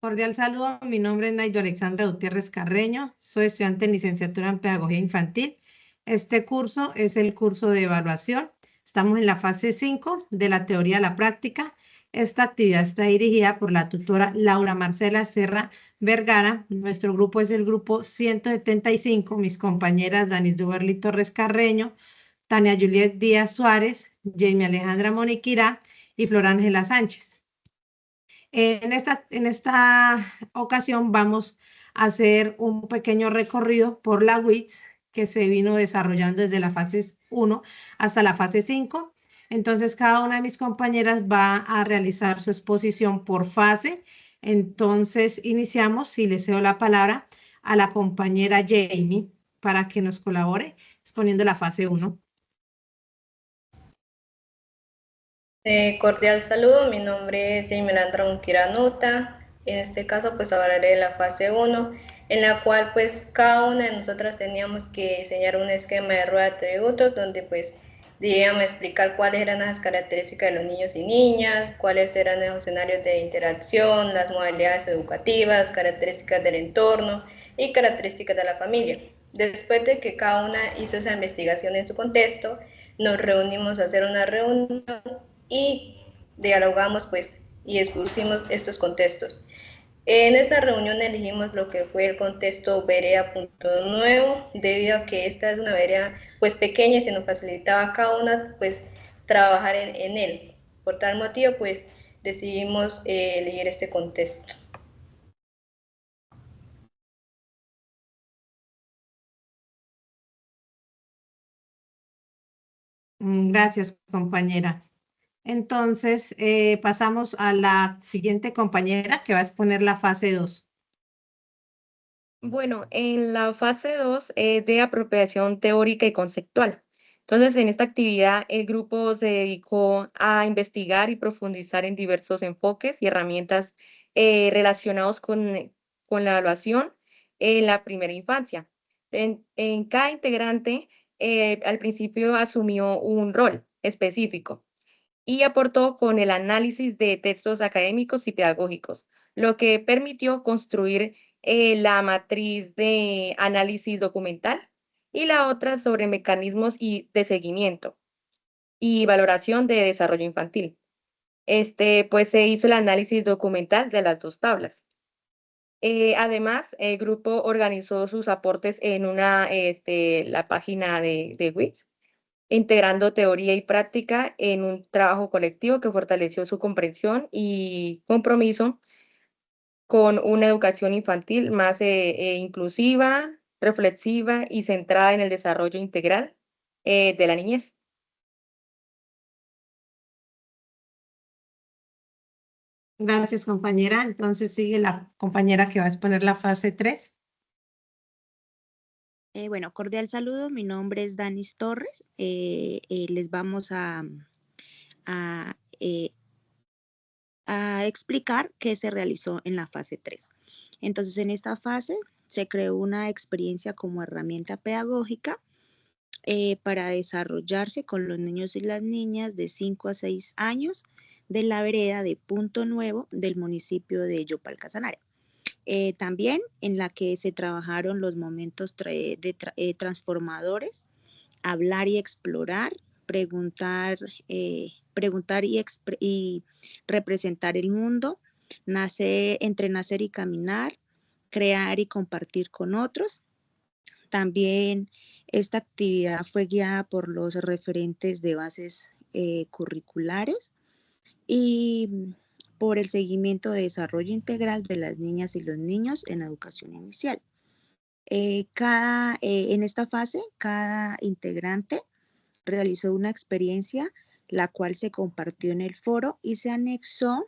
Cordial saludo, mi nombre es Naido Alexandra Gutiérrez Carreño, soy estudiante en licenciatura en Pedagogía Infantil. Este curso es el curso de evaluación. Estamos en la fase 5 de la teoría a la práctica. Esta actividad está dirigida por la tutora Laura Marcela Serra Vergara. Nuestro grupo es el grupo 175, mis compañeras Danis Duberly Torres Carreño, Tania Juliet Díaz Suárez, Jamie Alejandra Moniquirá y Flor Ángela Sánchez. En esta ocasión vamos a hacer un pequeño recorrido por la WITS que se vino desarrollando desde la fase 1 hasta la fase 5. Entonces, cada una de mis compañeras va a realizar su exposición por fase. Entonces, iniciamos y le cedo la palabra a la compañera Jamie para que nos colabore exponiendo la fase 1. Cordial saludo, mi nombre es Jamie Alejandra Moniquirá Nuta. En este caso pues hablaré de la fase 1, en la cual pues cada una de nosotras teníamos que diseñar un esquema de rueda de atributos donde pues debíamos explicar cuáles eran las características de los niños y niñas, cuáles eran los escenarios de interacción, las modalidades educativas, características del entorno y características de la familia. Después de que cada una hizo esa investigación en su contexto, nos reunimos a hacer una reunión y dialogamos pues y expusimos estos contextos. En esta reunión elegimos lo que fue el contexto vereda punto nuevo, debido a que esta es una vereda pues pequeña y se nos facilitaba a cada una pues trabajar en él. Por tal motivo pues decidimos elegir este contexto. Gracias, compañera. Entonces, pasamos a la siguiente compañera que va a exponer la fase 2. Bueno, en la fase 2 es de apropiación teórica y conceptual. Entonces, en esta actividad, el grupo se dedicó a investigar y profundizar en diversos enfoques y herramientas relacionados con la evaluación en la primera infancia. En cada integrante, al principio asumió un rol específico y aportó con el análisis de textos académicos y pedagógicos, lo que permitió construir la matriz de análisis documental y la otra sobre mecanismos de seguimiento y valoración de desarrollo infantil. Pues se hizo el análisis documental de las dos tablas. Además, el grupo organizó sus aportes en la página de WITS, integrando teoría y práctica en un trabajo colectivo que fortaleció su comprensión y compromiso con una educación infantil más inclusiva, reflexiva y centrada en el desarrollo integral de la niñez. Gracias, compañera. Entonces sigue la compañera que va a exponer la fase 3. Bueno, cordial saludo. Mi nombre es Danis Torres. Les vamos a explicar qué se realizó en la fase 3. Entonces, en esta fase se creó una experiencia como herramienta pedagógica para desarrollarse con los niños y las niñas de 5 a 6 años de la vereda de Punto Nuevo del municipio de Yopal Casanare. También en la que se trabajaron los momentos transformadores, hablar y explorar, preguntar y representar el mundo, entre nacer y caminar, crear y compartir con otros. También esta actividad fue guiada por los referentes de bases curriculares y por el seguimiento de desarrollo integral de las niñas y los niños en educación inicial. En esta fase, cada integrante realizó una experiencia, la cual se compartió en el foro y se anexó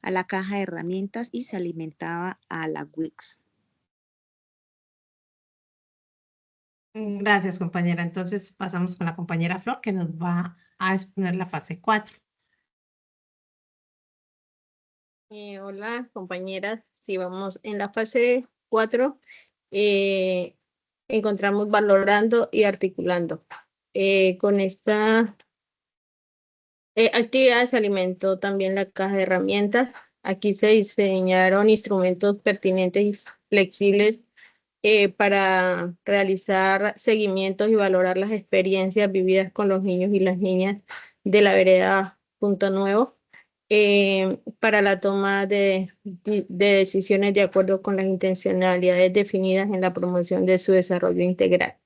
a la caja de herramientas y se alimentaba a la WICS. Gracias, compañera. Entonces pasamos con la compañera Flor, que nos va a exponer la fase 4. Hola, compañeras. Sí, vamos en la fase 4. Encontramos valorando y articulando. Con esta actividad se alimentó también la caja de herramientas Aquí se diseñaron instrumentos pertinentes y flexibles para realizar seguimientos y valorar las experiencias vividas con los niños y las niñas de la vereda Punto Nuevo, para la toma de decisiones de acuerdo con las intencionalidades definidas en la promoción de su desarrollo integral.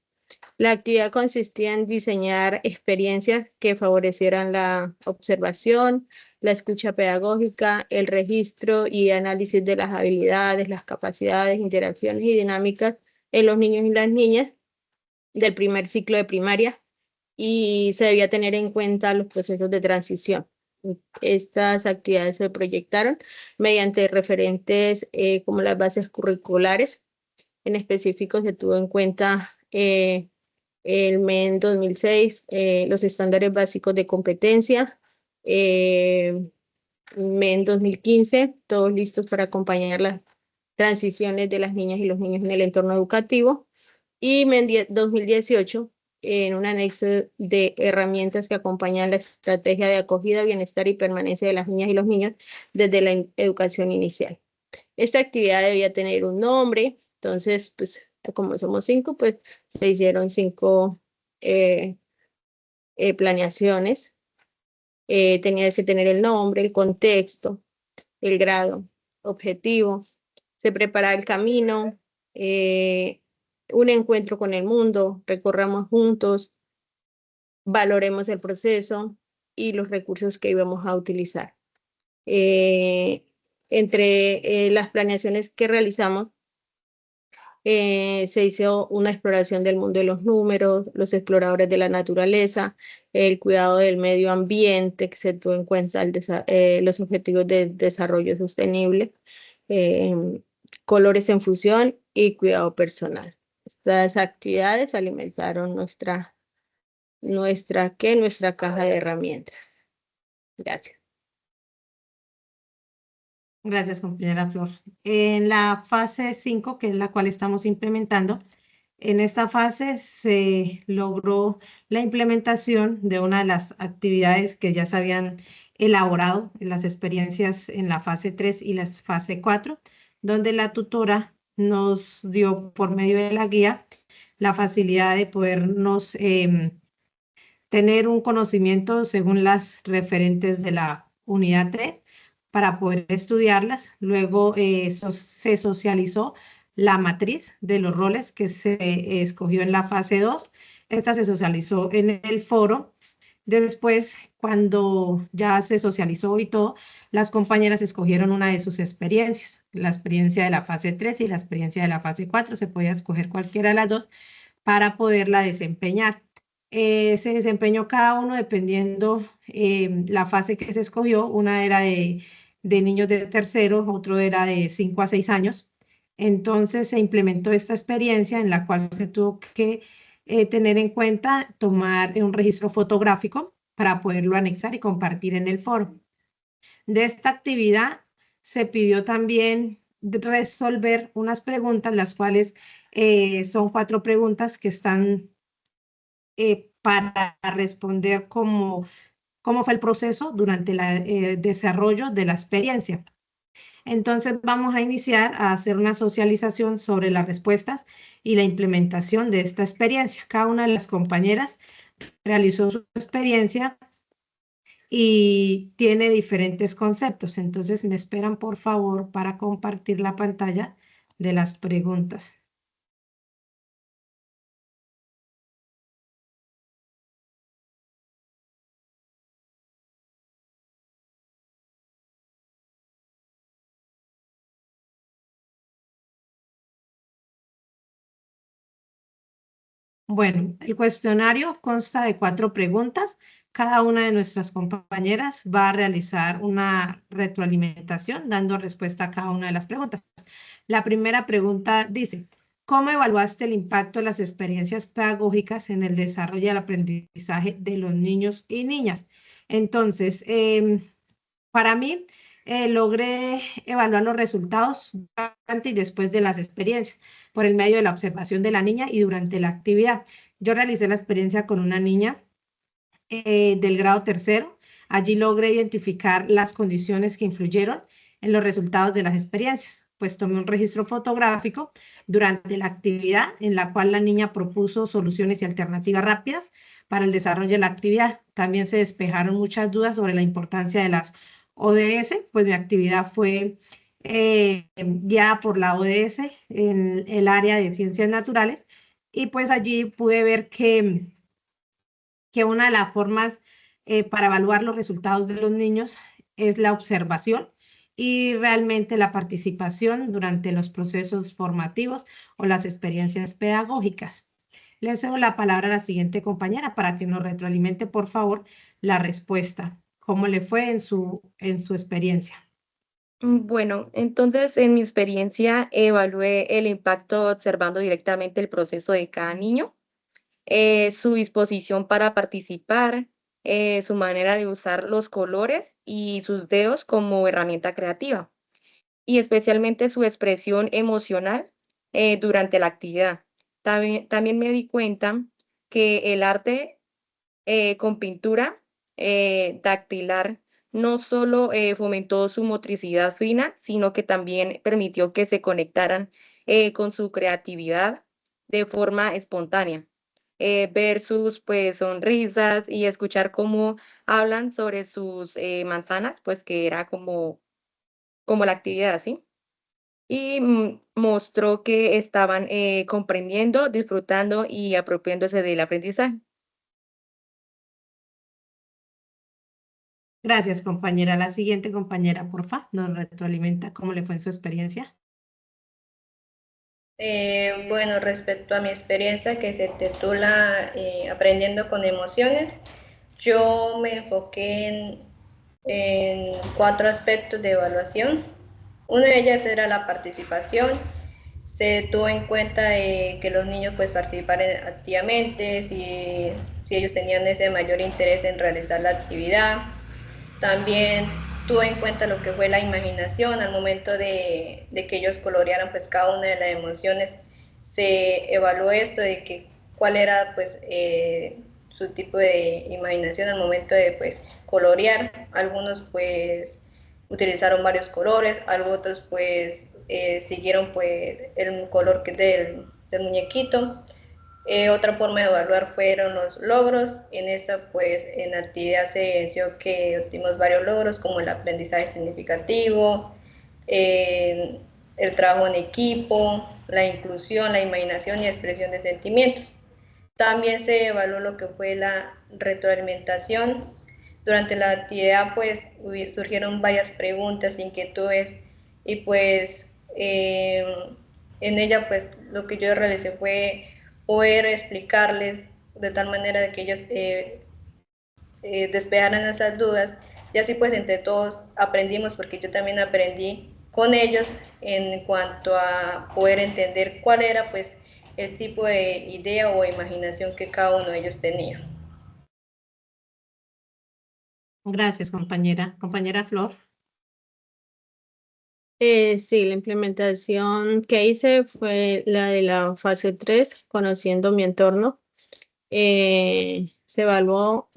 La actividad consistía en diseñar experiencias que favorecieran la observación, la escucha pedagógica, el registro y análisis de las habilidades, las capacidades, interacciones y dinámicas en los niños y las niñas del primer ciclo de primaria, y se debía tener en cuenta los procesos de transición. Estas actividades se proyectaron mediante referentes como las bases curriculares. En específico se tuvo en cuenta el MEN 2006, los estándares básicos de competencia, MEN 2015, todos listos para acompañar las transiciones de las niñas y los niños en el entorno educativo, y MEN 2018, en un anexo de herramientas que acompañan la estrategia de acogida, bienestar y permanencia de las niñas y los niños desde la educación inicial. Esta actividad debía tener un nombre, entonces, pues, como somos 5, pues se hicieron 5 planeaciones. Tenía que tener el nombre, el contexto, el grado, objetivo, se prepara el camino, un encuentro con el mundo, recorramos juntos, valoremos el proceso y los recursos que íbamos a utilizar. Entre las planeaciones que realizamos, se hizo una exploración del mundo de los números, los exploradores de la naturaleza, el cuidado del medio ambiente, que se tuvo en cuenta los objetivos de desarrollo sostenible, colores en fusión y cuidado personal. Estas actividades alimentaron nuestra caja de herramientas. Gracias. Gracias, compañera Flor. En la fase 5, que es la cual estamos implementando, en esta fase se logró la implementación de una de las actividades que ya se habían elaborado en las experiencias en la fase 3 y la fase 4, donde la tutora nos dio por medio de la guía la facilidad de podernos tener un conocimiento según las referentes de la unidad 3 para poder estudiarlas. Luego se socializó la matriz de los roles que se escogió en la fase 2. Esta se socializó en el foro. Después, cuando ya se socializó y todo, las compañeras escogieron una de sus experiencias, la experiencia de la fase 3 y la experiencia de la fase 4. Se podía escoger cualquiera de las dos para poderla desempeñar. Se desempeñó cada uno dependiendo la fase que se escogió. Una era de niños de tercero, otro era de 5 a 6 años. Entonces se implementó esta experiencia en la cual se tuvo que tener en cuenta tomar un registro fotográfico para poderlo anexar y compartir en el foro. De esta actividad se pidió también resolver unas preguntas, las cuales son 4 preguntas que están para responder cómo fue el proceso durante el desarrollo de la experiencia. Entonces vamos a iniciar a hacer una socialización sobre las respuestas y la implementación de esta experiencia. Cada una de las compañeras realizó su experiencia y tiene diferentes conceptos. Entonces me esperan, por favor, para compartir la pantalla de las preguntas. Bueno, el cuestionario consta de 4 preguntas. Cada una de nuestras compañeras va a realizar una retroalimentación dando respuesta a cada una de las preguntas. La primera pregunta dice, ¿cómo evaluaste el impacto de las experiencias pedagógicas en el desarrollo y el aprendizaje de los niños y niñas? Entonces, para mí, logré evaluar los resultados antes y después de las experiencias por el medio de la observación de la niña y durante la actividad. Yo realicé la experiencia con una niña del grado tercero. Allí logré identificar las condiciones que influyeron en los resultados de las experiencias. Pues tomé un registro fotográfico durante la actividad en la cual la niña propuso soluciones y alternativas rápidas para el desarrollo de la actividad. También se despejaron muchas dudas sobre la importancia de las ODS, pues mi actividad fue guiada por la ODS en el área de ciencias naturales y pues allí pude ver que una de las formas para evaluar los resultados de los niños es la observación y realmente la participación durante los procesos formativos o las experiencias pedagógicas. Le cedo la palabra a la siguiente compañera para que nos retroalimente, por favor, la respuesta. ¿Cómo le fue en su experiencia? Bueno, entonces en mi experiencia evalué el impacto observando directamente el proceso de cada niño, su disposición para participar, su manera de usar los colores y sus dedos como herramienta creativa, y especialmente su expresión emocional durante la actividad. También me di cuenta que el arte con pintura dactilar no solo fomentó su motricidad fina, sino que también permitió que se conectaran con su creatividad de forma espontánea. Ver sus pues sonrisas y escuchar cómo hablan sobre sus manzanas, pues que era como la actividad, ¿sí? Y mostró que estaban comprendiendo, disfrutando y apropiándose del aprendizaje. Gracias, compañera. La siguiente compañera, porfa, nos retroalimenta cómo le fue en su experiencia. Bueno, respecto a mi experiencia que se titula Aprendiendo con emociones, yo me enfoqué en 4 aspectos de evaluación. Una de ellas era la participación. Se tuvo en cuenta que los niños pues participaran activamente, si ellos tenían ese mayor interés en realizar la actividad. También tuvo en cuenta lo que fue la imaginación al momento de que ellos colorearan pues cada una de las emociones. Se evaluó esto de que cuál era pues su tipo de imaginación al momento de pues colorear. Algunos pues utilizaron varios colores, otros pues siguieron pues el color del muñequito. Otra forma de evaluar fueron los logros. En esta, pues, en la actividad se evidenció que obtuvimos varios logros, como el aprendizaje significativo, el trabajo en equipo, la inclusión, la imaginación y expresión de sentimientos. También se evaluó lo que fue la retroalimentación. Durante la actividad, pues, surgieron varias preguntas, inquietudes, y pues en ella, pues, lo que yo realicé fue poder explicarles de tal manera de que ellos despejaran esas dudas, y así pues entre todos aprendimos, porque yo también aprendí con ellos en cuanto a poder entender cuál era pues el tipo de idea o imaginación que cada uno de ellos tenía. Gracias, compañera. Compañera Flor. Sí, la implementación que hice fue la de la fase 3, conociendo mi entorno. Se evaluó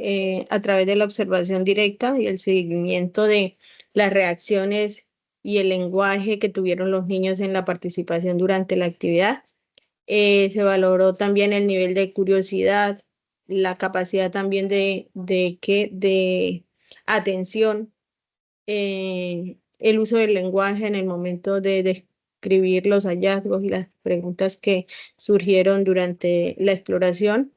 a través de la observación directa y el seguimiento de las reacciones y el lenguaje que tuvieron los niños en la participación durante la actividad. Se valoró también el nivel de curiosidad, la capacidad también de atención, el uso del lenguaje en el momento de describir los hallazgos y las preguntas que surgieron durante la exploración.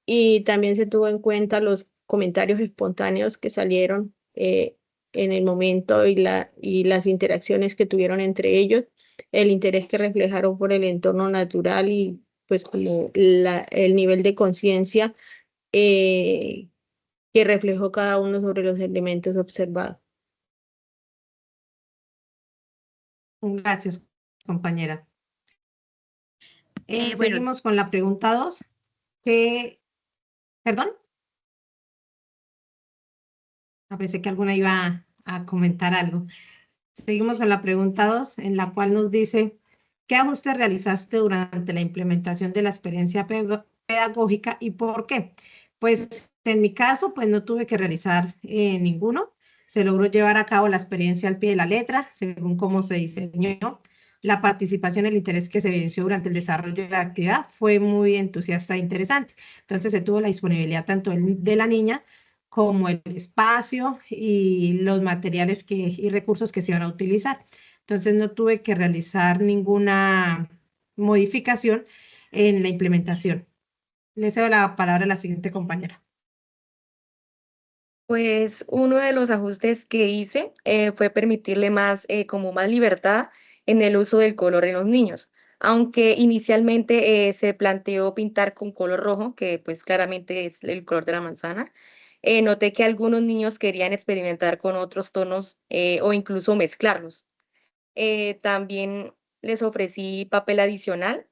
Y también se tuvo en cuenta los comentarios espontáneos que salieron en el momento y las interacciones que tuvieron entre ellos, el interés que reflejaron por el entorno natural y pues como el nivel de conciencia que reflejó cada uno sobre los elementos observados. Gracias, compañera. Bueno, Seguimos con la pregunta 2. ¿Perdón? Pensé que alguna iba a comentar algo. Seguimos con la pregunta 2, en la cual nos dice, ¿qué ajustes realizaste durante la implementación de la experiencia pedagógica y por qué? Pues en mi caso, pues no tuve que realizar ninguno. se logró llevar a cabo la experiencia al pie de la letra, según cómo se diseñó. La participación y el interés que se evidenció durante el desarrollo de la actividad fue muy entusiasta e interesante. Entonces se tuvo la disponibilidad tanto de la niña como el espacio y los materiales y recursos que se iban a utilizar. Entonces no tuve que realizar ninguna modificación en la implementación. Le cedo la palabra a la siguiente compañera. Pues uno de los ajustes que hice fue permitirle como más libertad en el uso del color en los niños. Aunque inicialmente se planteó pintar con color rojo, que pues claramente es el color de la manzana, noté que algunos niños querían experimentar con otros tonos o incluso mezclarlos. También les ofrecí papel adicional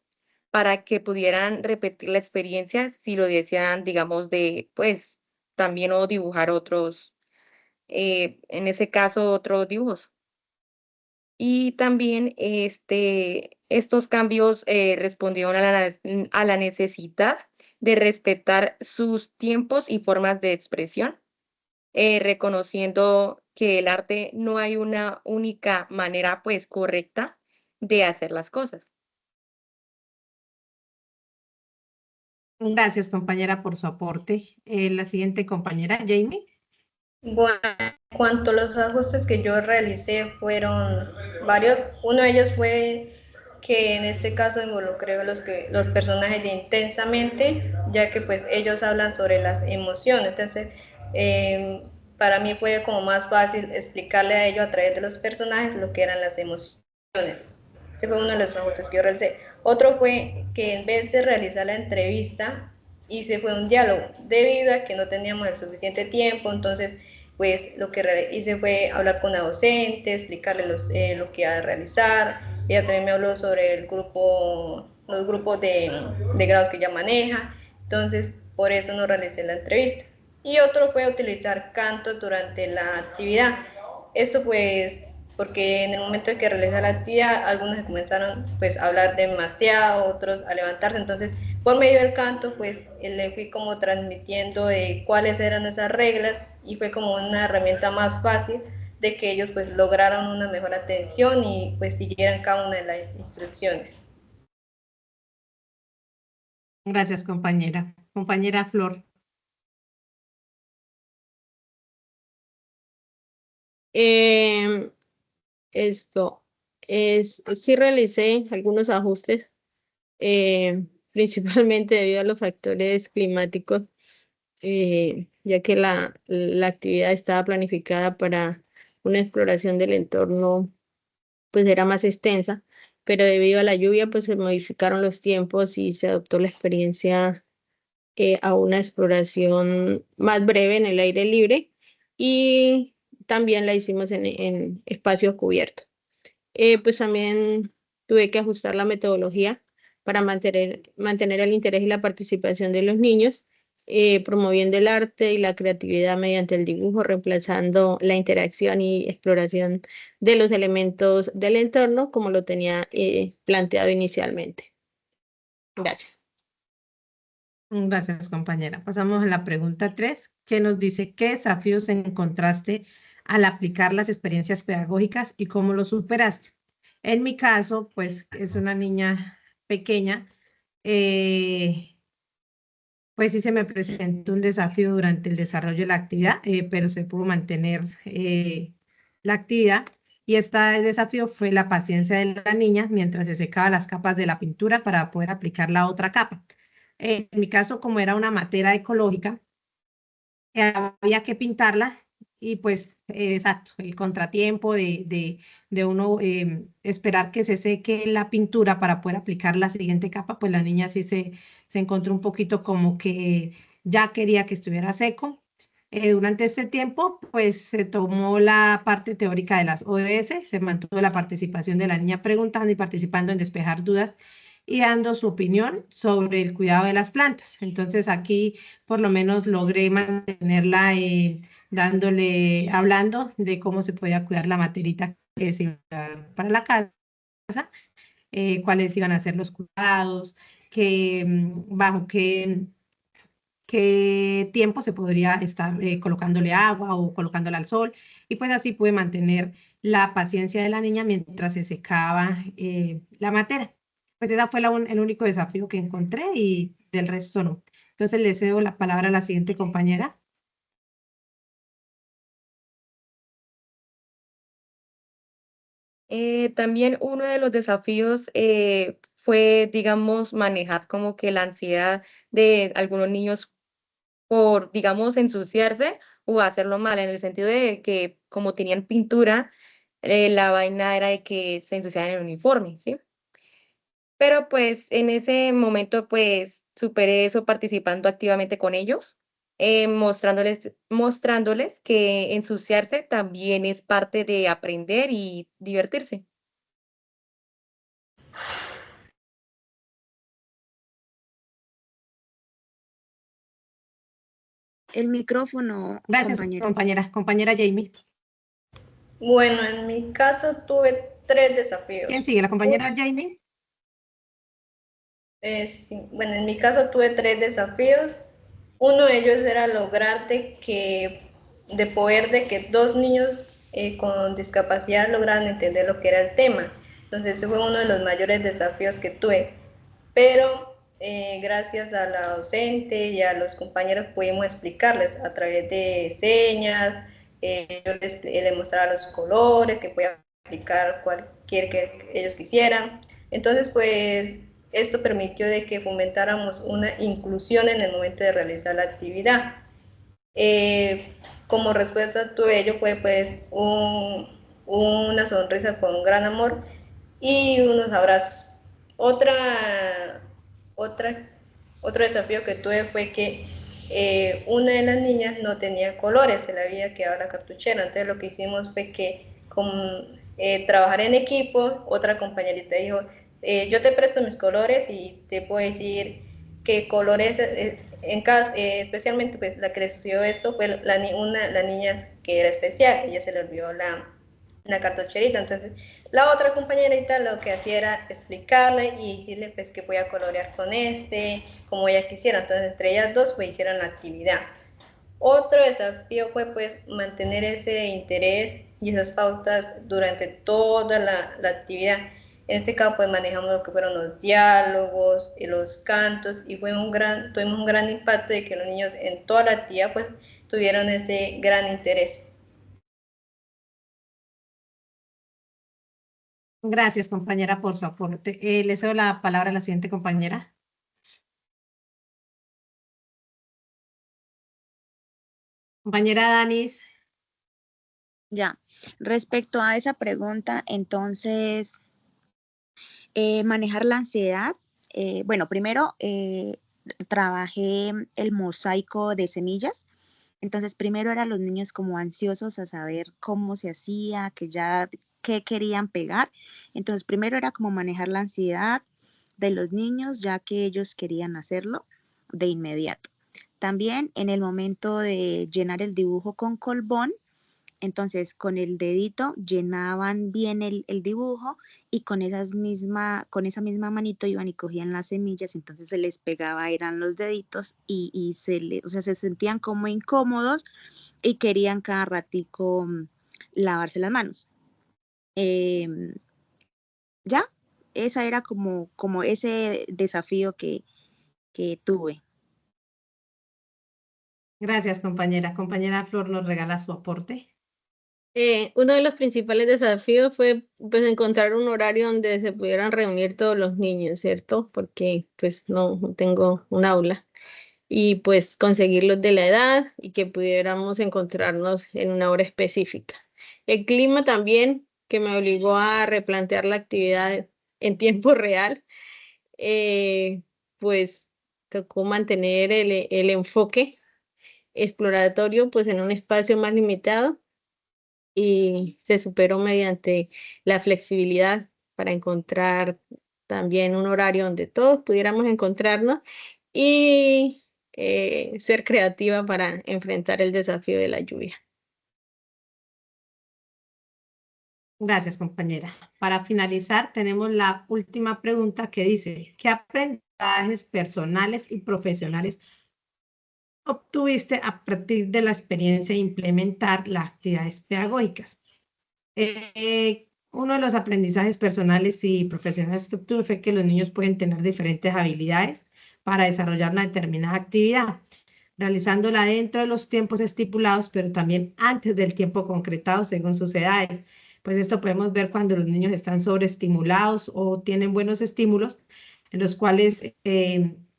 para que pudieran repetir la experiencia si lo desean, digamos, pues, también o dibujar otros, en ese caso, otros dibujos. Y también estos cambios respondieron a la necesidad de respetar sus tiempos y formas de expresión, reconociendo que el arte no hay una única manera, pues, correcta de hacer las cosas. Gracias, compañera, por su aporte. La siguiente compañera, Jamie. Bueno, en cuanto a los ajustes que yo realicé fueron varios. Uno de ellos fue que en este caso involucré a los personajes de Intensamente, ya que pues ellos hablan sobre las emociones. Entonces, para mí fue como más fácil explicarle a ellos a través de los personajes lo que eran las emociones. Ese fue uno de los ajustes que yo realicé. Otro fue que en vez de realizar la entrevista, hice fue un diálogo, debido a que no teníamos el suficiente tiempo. Entonces pues lo que hice fue hablar con la docente, explicarle lo que iba a realizar. Ella también me habló sobre los grupos de grados que ella maneja. Entonces por eso no realicé la entrevista. Y otro fue utilizar cantos durante la actividad. Esto pues porque en el momento de que realicé la actividad, algunos comenzaron pues a hablar demasiado, otros a levantarse. Entonces por medio del canto pues le fui como transmitiendo cuáles eran esas reglas, y fue como una herramienta más fácil de que ellos pues lograran una mejor atención y pues siguieran cada una de las instrucciones. Gracias, compañera. Compañera Flor. Em, sí realicé algunos ajustes, principalmente debido a los factores climáticos, ya que la actividad estaba planificada para una exploración del entorno, pues era más extensa, pero debido a la lluvia, pues se modificaron los tiempos y se adoptó la experiencia a una exploración más breve en el aire libre, y también la hicimos en espacios cubiertos. Pues también tuve que ajustar la metodología para mantener el interés y la participación de los niños, promoviendo el arte y la creatividad mediante el dibujo, reemplazando la interacción y exploración de los elementos del entorno como lo tenía planteado inicialmente. Gracias. Gracias, compañera. Pasamos a la pregunta 3, que nos dice, ¿qué desafíos encontraste al aplicar las experiencias pedagógicas y cómo lo superaste? En mi caso, pues es una niña pequeña, pues sí se me presentó un desafío durante el desarrollo de la actividad, pero se pudo mantener la actividad. Y este desafío fue la paciencia de la niña mientras se secaba las capas de la pintura para poder aplicar la otra capa. En mi caso, como era una materia ecológica, había que pintarla y pues, exacto, el contratiempo de uno esperar que se seque la pintura para poder aplicar la siguiente capa, pues la niña sí se encontró un poquito como que ya quería que estuviera seco. Durante este tiempo, pues se tomó la parte teórica de las ODS, se mantuvo la participación de la niña preguntando y participando en despejar dudas y dando su opinión sobre el cuidado de las plantas. Entonces aquí por lo menos logré mantenerla hablando de cómo se podía cuidar la materita que se iba a dar para la casa, cuáles iban a ser los cuidados, bajo qué qué tiempo se podría estar colocándole agua o colocándola al sol, y pues así pude mantener la paciencia de la niña mientras se secaba la materia. Pues ese fue el único desafío que encontré y del resto no. Entonces le cedo la palabra a la siguiente compañera. También uno de los desafíos fue, digamos, manejar como que la ansiedad de algunos niños por, digamos, ensuciarse o hacerlo mal, en el sentido de que como tenían pintura, la vaina era de que se ensuciaran el uniforme, ¿sí? Pero pues en ese momento pues superé eso participando activamente con ellos, mostrándoles que ensuciarse también es parte de aprender y divertirse. El micrófono, Gracias, compañera. compañera Jamie. Bueno, en mi caso tuve 3 desafíos. ¿Quién sigue? ¿La compañera Jamie? Sí, bueno, en mi caso tuve 3 desafíos. Uno de ellos era lograr de que 2 niños con discapacidad lograran entender lo que era el tema. Entonces ese fue uno de los mayores desafíos que tuve. Pero gracias a la docente y a los compañeros pudimos explicarles a través de señas, yo les mostraba los colores, que podía aplicar cualquier que ellos quisieran. Entonces, pues, esto permitió de que fomentáramos una inclusión en el momento de realizar la actividad. Como respuesta a todo ello fue pues una sonrisa con gran amor y unos abrazos. Otra, otro desafío que tuve fue que una de las niñas no tenía colores, se le había quedado la cartuchera, entonces lo que hicimos fue que trabajar en equipo, otra compañerita dijo, yo te presto mis colores y te puedo decir qué colores, especialmente pues la que le sucedió eso fue la niña que era especial, ella se le olvidó la cartucherita, entonces la otra compañerita lo que hacía era explicarle y decirle pues que podía colorear con como ella quisiera, entonces entre ellas dos pues hicieron la actividad. Otro desafío fue pues mantener ese interés y esas pautas durante toda la actividad. En este caso pues manejamos lo que fueron los diálogos y los cantos y tuvimos un gran impacto de que los niños en toda la actividad pues tuvieron ese gran interés. Gracias, compañera, por su aporte. Le cedo la palabra a la siguiente compañera. Compañera Danis. Ya, respecto a esa pregunta, entonces, manejar la ansiedad. Bueno, primero trabajé el mosaico de semillas. Entonces, primero eran los niños como ansiosos a saber cómo se hacía, qué querían pegar. Entonces, primero era como manejar la ansiedad de los niños, ya que ellos querían hacerlo de inmediato. También en el momento de llenar el dibujo con Colbón, entonces con el dedito llenaban bien el dibujo y con esa misma manito iban y cogían las semillas, entonces se les pegaba, eran los deditos y o sea, se sentían como incómodos y querían cada ratico lavarse las manos. Ya, esa era como ese desafío que tuve. Gracias, compañera. Compañera Flor nos regala su aporte. Uno de los principales desafíos fue pues encontrar un horario donde se pudieran reunir todos los niños, ¿cierto? Porque pues no tengo un aula. Y pues conseguirlos de la edad y que pudiéramos encontrarnos en una hora específica. El clima también, que me obligó a replantear la actividad en tiempo real, pues tocó mantener el enfoque exploratorio pues en un espacio más limitado y se superó mediante la flexibilidad para encontrar también un horario donde todos pudiéramos encontrarnos y ser creativa para enfrentar el desafío de la lluvia. Gracias, compañera. Para finalizar, tenemos la última pregunta que dice, ¿qué aprendizajes personales y profesionales obtuviste a partir de la experiencia de implementar las actividades pedagógicas. Uno de los aprendizajes personales y profesionales que obtuve fue que los niños pueden tener diferentes habilidades para desarrollar una determinada actividad, realizándola dentro de los tiempos estipulados, pero también antes del tiempo concretado según sus edades. Pues esto podemos ver cuando los niños están sobreestimulados o tienen buenos estímulos, en los cuales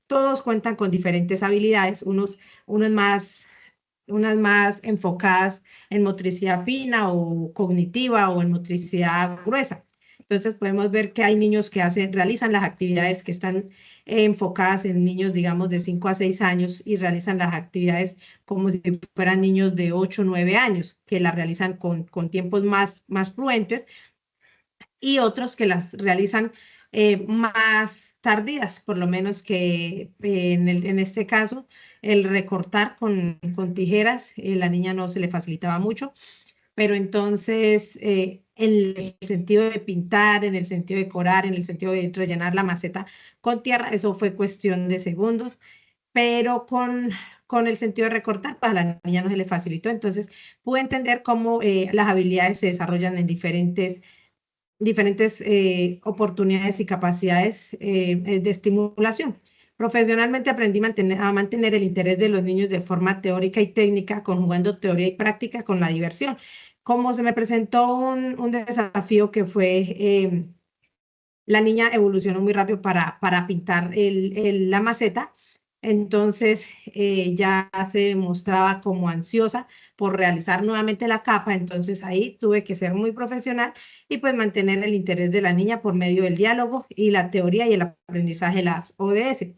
todos cuentan con diferentes habilidades, unas más enfocadas en motricidad fina o cognitiva o en motricidad gruesa. Entonces podemos ver que hay niños que realizan las actividades que están enfocadas en niños, digamos, de 5 a 6 años y realizan las actividades como si fueran niños de 8 o 9 años, que las realizan con tiempos más fluentes, y otros que las realizan más tardías, por lo menos que en este caso el recortar con tijeras, la niña no se le facilitaba mucho, pero entonces en el sentido de pintar, en el sentido de decorar, en el sentido de rellenar la maceta con tierra, eso fue cuestión de segundos, pero con el sentido de recortar, pues a la niña no se le facilitó. Entonces pude entender cómo las habilidades se desarrollan en diferentes oportunidades y capacidades de estimulación. Profesionalmente aprendí a mantener el interés de los niños de forma teórica y técnica, conjugando teoría y práctica con la diversión. Como se me presentó un desafío que fue, la niña evolucionó muy rápido para pintar la maceta, entonces ya se mostraba como ansiosa por realizar nuevamente la capa, entonces ahí tuve que ser muy profesional y pues mantener el interés de la niña por medio del diálogo y la teoría y el aprendizaje de las ODS.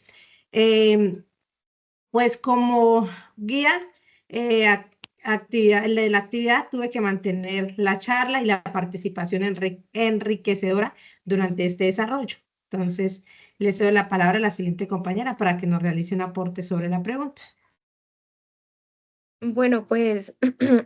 Pues como guía de la actividad tuve que mantener la charla y la participación enriquecedora durante este desarrollo. Entonces, le cedo la palabra a la siguiente compañera para que nos realice un aporte sobre la pregunta. Bueno, pues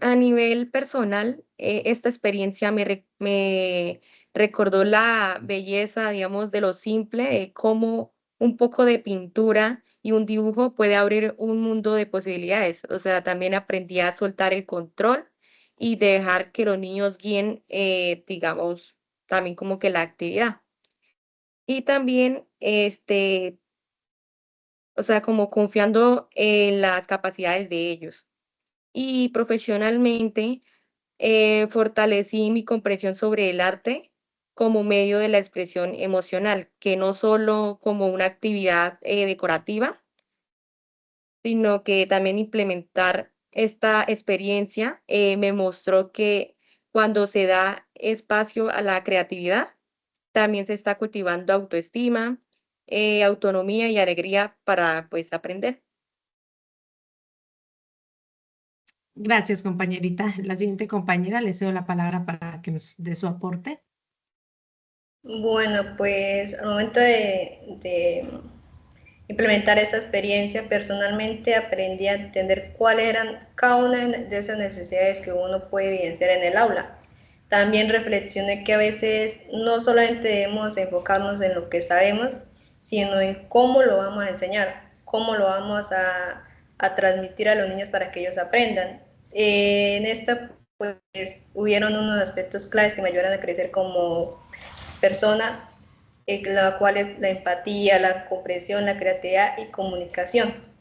a nivel personal, esta experiencia me recordó la belleza, digamos, de lo simple, de cómo un poco de pintura y un dibujo puede abrir un mundo de posibilidades. O sea, también aprendí a soltar el control y dejar que los niños guíen, digamos, también como que la actividad. Y también, o sea, como confiando en las capacidades de ellos. Y profesionalmente, fortalecí mi comprensión sobre el arte como medio de la expresión emocional, que no solo como una actividad decorativa, sino que también implementar esta experiencia me mostró que cuando se da espacio a la creatividad, también se está cultivando autoestima, autonomía y alegría para pues aprender. Gracias, compañerita. La siguiente compañera, le cedo la palabra para que nos dé su aporte. Bueno, pues al momento de implementar esa experiencia, personalmente aprendí a entender cuáles eran cada una de esas necesidades que uno puede evidenciar en el aula. También reflexioné que a veces no solamente debemos enfocarnos en lo que sabemos, sino en cómo lo vamos a enseñar, cómo lo vamos a transmitir a los niños para que ellos aprendan. En esta, pues, hubieron unos aspectos claves que me ayudaron a crecer como persona, la cual es la empatía, la comprensión, la creatividad y comunicación.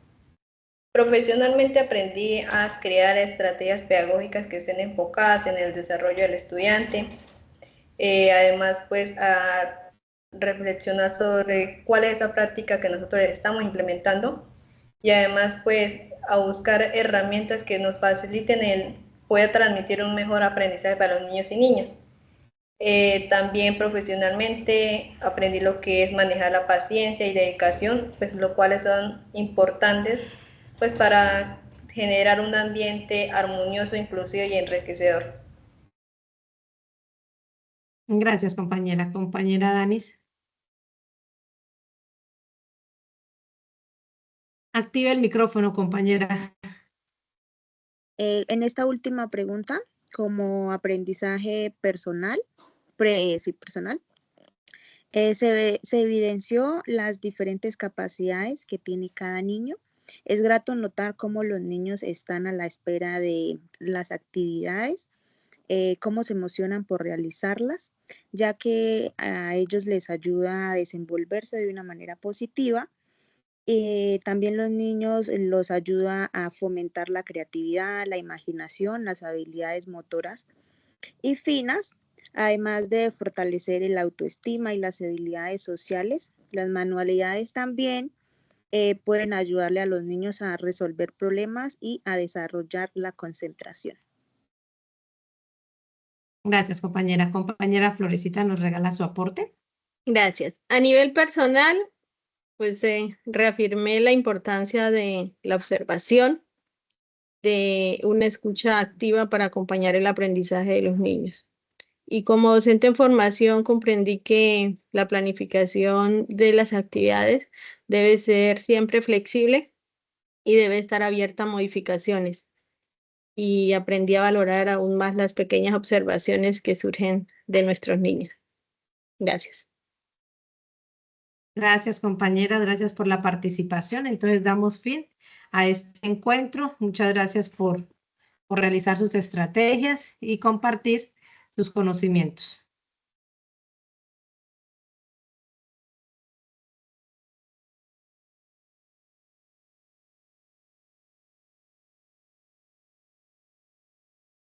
Profesionalmente aprendí a crear estrategias pedagógicas que estén enfocadas en el desarrollo del estudiante, además pues a reflexionar sobre cuál es esa práctica que nosotros estamos implementando y además pues a buscar herramientas que nos faciliten el poder transmitir un mejor aprendizaje para los niños y niñas. También profesionalmente aprendí lo que es manejar la paciencia y dedicación, pues lo cuales son importantes pues para generar un ambiente armonioso, inclusivo y enriquecedor. Gracias, compañera. Compañera Danis. Activa el micrófono, compañera. En esta última pregunta, como aprendizaje personal, sí, personal, se evidenció las diferentes capacidades que tiene cada niño Es grato notar cómo los niños están a la espera de las actividades, cómo se emocionan por realizarlas, ya que a ellos les ayuda a desenvolverse de una manera positiva. También los niños los ayuda a fomentar la creatividad, la imaginación, las habilidades motoras y finas, además de fortalecer el autoestima y las habilidades sociales. Las manualidades también pueden ayudarle a los niños a resolver problemas y a desarrollar la concentración. Gracias, compañera. Compañera Florecita nos regala su aporte. Gracias. A nivel personal, pues reafirmé la importancia de la observación, de una escucha activa para acompañar el aprendizaje de los niños. Y como docente en formación comprendí que la planificación de las actividades debe ser siempre flexible y debe estar abierta a modificaciones. Y aprendí a valorar aún más las pequeñas observaciones que surgen de nuestros niños. Gracias. Gracias, compañera. Gracias por la participación. Entonces, damos fin a este encuentro. Muchas gracias por realizar sus estrategias y compartir sus conocimientos.